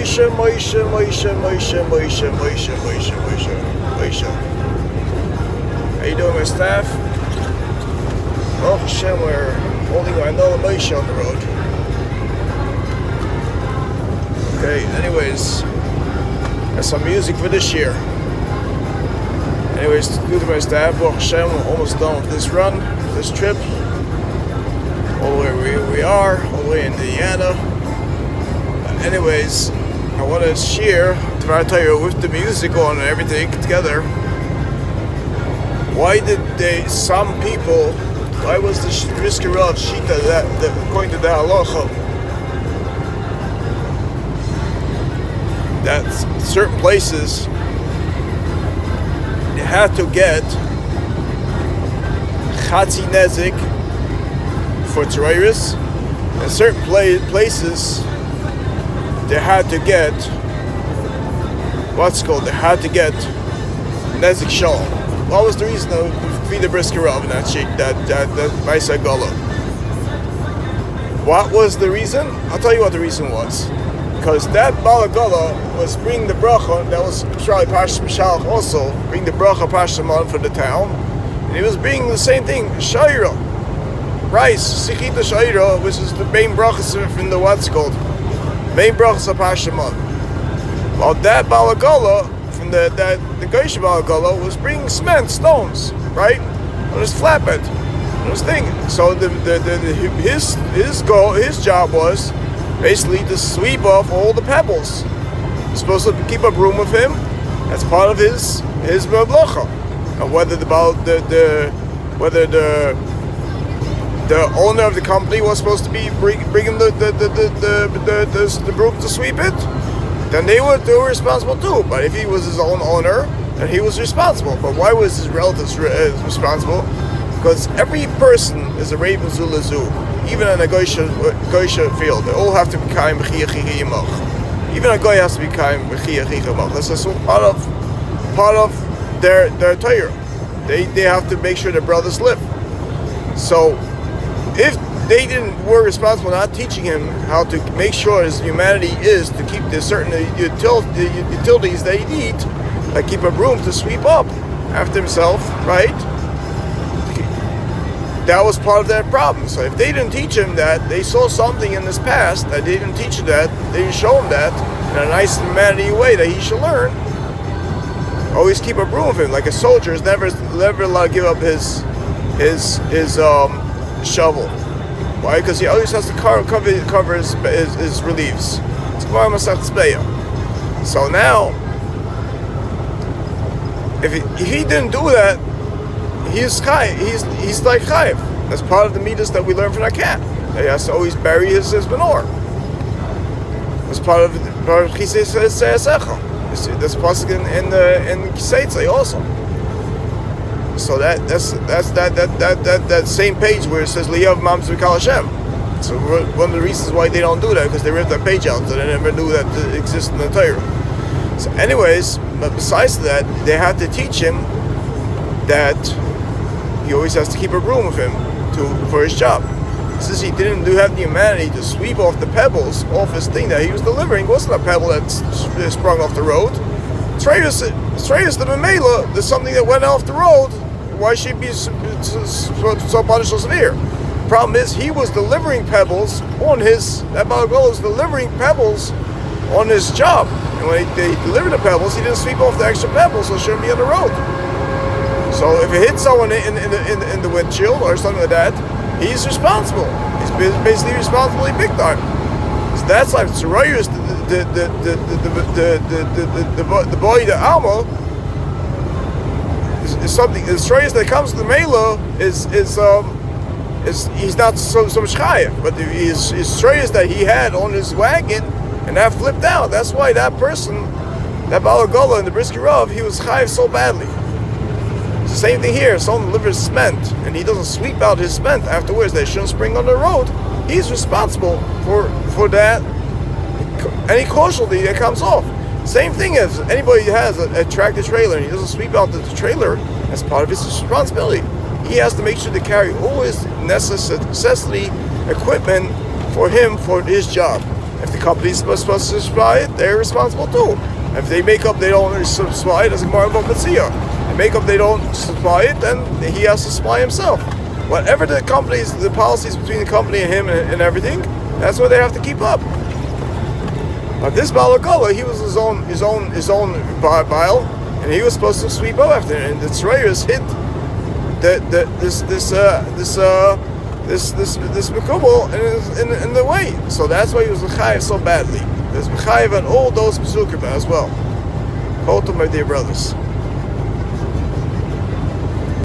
Moshe, Moshe, Moshe, Moshe, Moshe, Moshe, Moshe, Moshe, Moshe. How you doing, my staff? Baruch Hashem, we're holding our Nola Moshe on the road. Okay, anyways, that's some music for this year. Anyways, due to my staff, Baruch Hashem, we're almost done with this run, this trip. All the way where we are, all the way in Indiana. Anyways, I want to share Dvar Torah with the music on and everything together. Why did some people, why was the Brisker Rav Shita that according to the halacha, that certain places they had to get Chatzi Nezik for Tzoreiros, and certain places they had to get they had to get Nezik Shalom. What was the reason of the Brisker Rav in that Maisa Gala? What was the reason? I'll tell you what the reason was. Because that Balagala was bringing the bracha, that was Shrali Parshas Mishalach also, bring the bracha Parshas Amon for the town, and he was bringing the same thing, Shaira, rice, Sichita Shaira, which is the main brachas from the what's called, main brachas of Parshas Amon. While that Balagala, from the Geisha Balagala, was bringing cement, stones, right, on his flatbed, on his thing. So his job was basically to sweep off all the pebbles. You're supposed to keep a broom with him. That's part of his meblacha. And whether the owner of the company was supposed to be bringing the broom to sweep it, then they were responsible too. But if he was his own owner, then he was responsible. But why was his relatives responsible? Because every person is a Raven Zulazu. Even in a Goysha field, they all have to be Kaim B'chiyah Chicha Yimach. Even a Goy has to be Kaim B'chiyah Chicha Yimach. That's also part of their Torah. They have to make sure their brothers live. So, if they were responsible not teaching him how to make sure his humanity is to keep the certain utilities they need, like keep a broom to sweep up after himself, right? That was part of their problem. So if they didn't teach him that, they saw something in his past that they didn't teach him that, they didn't show him that in a nice humanity way that he should learn. Always keep a broom with him. Like a soldier is never allowed to give up his shovel. Why? Because he always has to cover his reliefs. So now, if he didn't do that, he's like chayiv. That's part of the midas that we learn from our cat. He has to always bury his manure. That's part of chisei se'esecha. That's possible in Kiseitze also. So that's that same page where it says Liyav Mams V'Kal Hashem. So one of the reasons why they don't do that because they ripped that page out, so they never knew that it existed in the Torah. So, anyways, but besides that, they had to teach him that he always has to keep a broom with him for his job. Since he didn't have the humanity to sweep off the pebbles off his thing that he was delivering, it wasn't a pebble that sprung off the road. Tzoreiros the Memela, there's something that went off the road. Why should he be so punished so severe? The problem is he was delivering pebbles on that Balagol was delivering pebbles on his job. And when they delivered the pebbles, he didn't sweep off the extra pebbles, so it shouldn't be on the road. So if it hits someone in the windshield or something like that, he's responsible. He's basically responsible big time. So that's like Tzoreiros, the boy, the Alma, is something. The Tzoreiros that comes to the Mela is he's not so much chayiv, but his Tzoreiros that he had on his wagon and that flipped out. That's why that person, that Balagola in the Brisker Rav, he was chayiv so badly. It's the same thing here. Someone delivers cement and he doesn't sweep out his cement afterwards. They shouldn't spring on the road. He's responsible for that, any casualty that comes off. Same thing as anybody who has a tractor trailer and he doesn't sweep out the trailer, that's part of his responsibility. He has to make sure to carry all his necessity equipment for his job. If the company's supposed to supply it, they're responsible too. If they make up they don't supply it, as a Gemara Metzia, they make up they don't supply it, then he has to supply himself. Whatever the policies between the company and him and everything, that's what they have to keep up. But this Balagala, he was his own Baal, and he was supposed to sweep up after it. And the Tzrayers hit this Mekubal in the way. So that's why he was Mechayev so badly. There's Mechayev on all those Pesukim as well. Hold to my dear brothers.